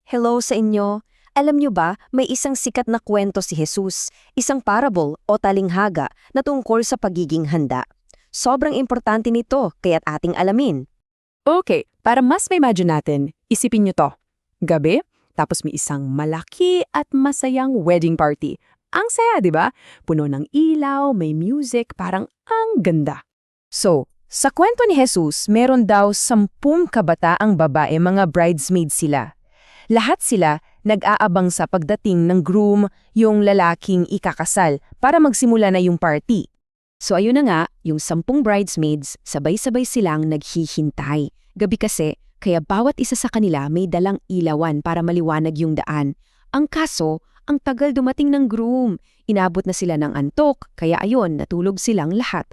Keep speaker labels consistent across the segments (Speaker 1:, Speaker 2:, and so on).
Speaker 1: Hello sa inyo. Alam nyo ba, may isang sikat na kwento si Jesus, isang parable o talinghaga na tungkol sa pagiging handa. Sobrang importante nito, kaya't ating alamin.
Speaker 2: Okay, para mas ma-imagine natin, isipin nyo to. Gabi, tapos may isang malaki at masayang wedding party. Ang saya, di ba? Puno ng ilaw, may music, parang ang ganda. So, sa kwento ni Jesus, meron daw 10 kabataang babae, mga bridesmaids sila. Lahat sila nag-aabang sa pagdating ng groom, yung lalaking ikakasal, para magsimula na yung party.
Speaker 1: So ayun na nga, yung 10 bridesmaids, sabay-sabay silang naghihintay. Gabi kasi, kaya bawat isa sa kanila may dalang ilawan para maliwanag yung daan. Ang kaso, ang tagal dumating ng groom. Inabot na sila ng antok, kaya ayun, natulog silang lahat.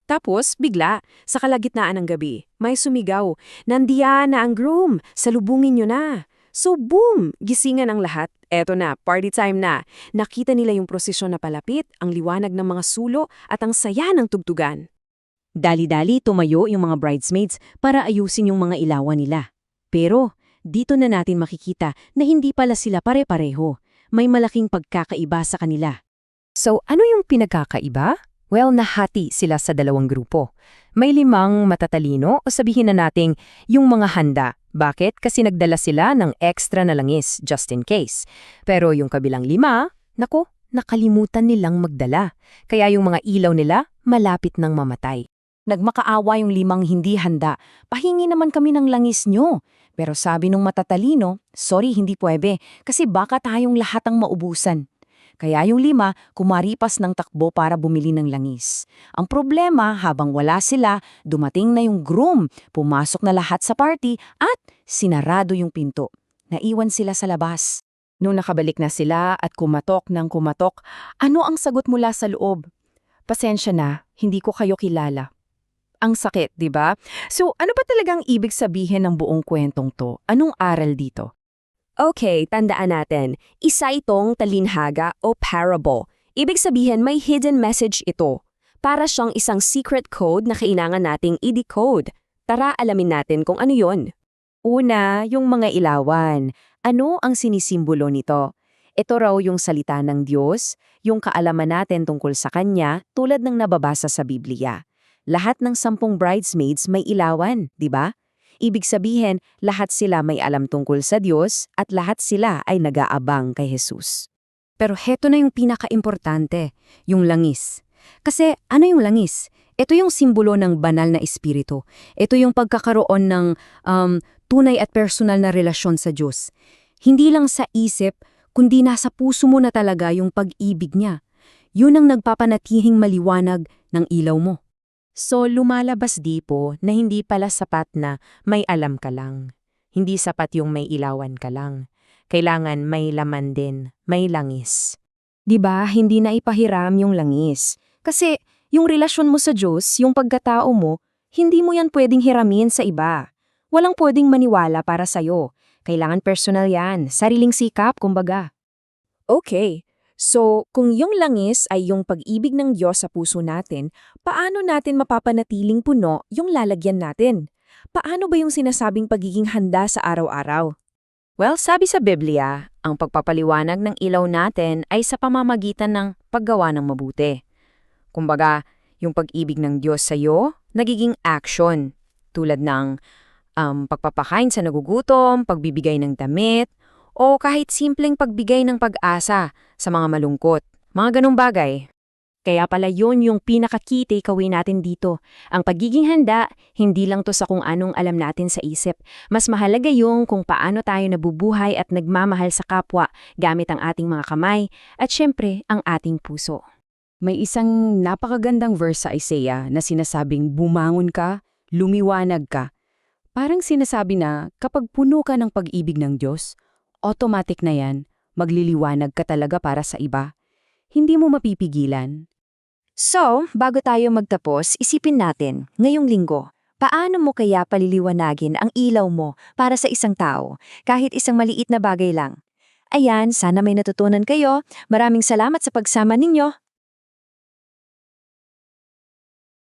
Speaker 2: Tapos, bigla, sa kalagitnaan ng gabi, may sumigaw, "Nandiyan na ang groom! Salubungin nyo na!" So boom! Gisingan ang lahat. Eto na, party time na. Nakita nila yung prosesyon na palapit, ang liwanag ng mga sulo at ang saya ng tugtugan.
Speaker 1: Dali-dali tumayo yung mga bridesmaids para ayusin yung mga ilawan nila. Pero, dito na natin makikita na hindi pala sila pare-pareho. May malaking pagkakaiba sa kanila. So, ano yung pinagkakaiba? Well, nahati sila sa 2 grupo. May 5 matatalino o sabihin na nating yung mga handa. Bakit? Kasi nagdala sila ng extra na langis, just in case. Pero yung kabilang 5, nakalimutan nilang magdala. Kaya yung mga ilaw nila, malapit ng mamatay. Nagmakaawa yung 5 hindi handa. Pahingi naman kami ng langis nyo. Pero sabi nung matatalino, sorry, hindi pwede, kasi baka tayong lahat ang maubusan. Kaya yung 5, kumaripas ng takbo para bumili ng langis. Ang problema, habang wala sila, dumating na yung groom, pumasok na lahat sa party at sinarado yung pinto. Naiwan sila sa labas. Nung nakabalik na sila at kumatok ng kumatok, ano ang sagot mula sa loob? Pasensya na, hindi ko kayo kilala. Ang sakit, di ba? So, ano ba talagang ibig sabihin ng buong kwentong to? Anong aral dito? Okay, tandaan natin, isa itong talinhaga o parable. Ibig sabihin may hidden message ito. Para siyang isang secret code na kailangan nating i-decode. Tara alamin natin kung ano yon. Una, yung mga ilawan. Ano ang sinisimbolo nito? Ito raw yung salita ng Diyos, yung kaalaman natin tungkol sa Kanya tulad ng nababasa sa Biblia. Lahat ng 10 bridesmaids may ilawan, di ba? Ibig sabihin, lahat sila may alam tungkol sa Diyos at lahat sila ay nag-aabang kay Jesus. Pero heto na yung pinaka-importante, yung langis. Kasi ano yung langis? Ito yung simbolo ng banal na espiritu. Ito yung pagkakaroon ng tunay at personal na relasyon sa Diyos. Hindi lang sa isip, kundi nasa puso mo na talaga yung pag-ibig niya. Yun ang nagpapanatihing maliwanag ng ilaw mo. So, lumalabas po na hindi pala sapat na may alam ka lang. Hindi sapat yung may ilawan ka lang. Kailangan may laman din, may langis. 'Di ba? Hindi na ipahiram yung langis. Kasi yung relasyon mo sa Diyos, yung pagkatao mo, hindi mo yan pwedeng hiramin sa iba. Walang pwedeng maniwala para sa'yo. Kailangan personal yan, sariling sikap, kumbaga.
Speaker 2: Okay. So, kung yung langis ay yung pag-ibig ng Diyos sa puso natin, paano natin mapapanatiling puno yung lalagyan natin? Paano ba yung sinasabing pagiging handa sa araw-araw?
Speaker 1: Well, sabi sa Biblia, ang pagpapaliwanag ng ilaw natin ay sa pamamagitan ng paggawa ng mabuti. Kumbaga, yung pag-ibig ng Diyos sa iyo, nagiging action, tulad ng pagpapakain sa nagugutom, pagbibigay ng damit, o kahit simpleng pagbigay ng pag-asa sa mga malungkot. Mga ganong bagay. Kaya pala yun yung pinaka-key takeaway natin dito. Ang pagiging handa, hindi lang to sa kung anong alam natin sa isip. Mas mahalaga yung kung paano tayo nabubuhay at nagmamahal sa kapwa gamit ang ating mga kamay at syempre ang ating puso.
Speaker 2: May isang napakagandang verse sa Isaiah na sinasabing bumangon ka, lumiwanag ka. Parang sinasabi na kapag puno ka ng pag-ibig ng Diyos, automatic na yan, magliliwanag ka talaga para sa iba. Hindi mo mapipigilan.
Speaker 1: So, bago tayo magtapos, isipin natin, ngayong linggo, paano mo kaya paliliwanagin ang ilaw mo para sa isang tao, kahit isang maliit na bagay lang? Ayan, sana may natutunan kayo. Maraming salamat sa pagsama ninyo.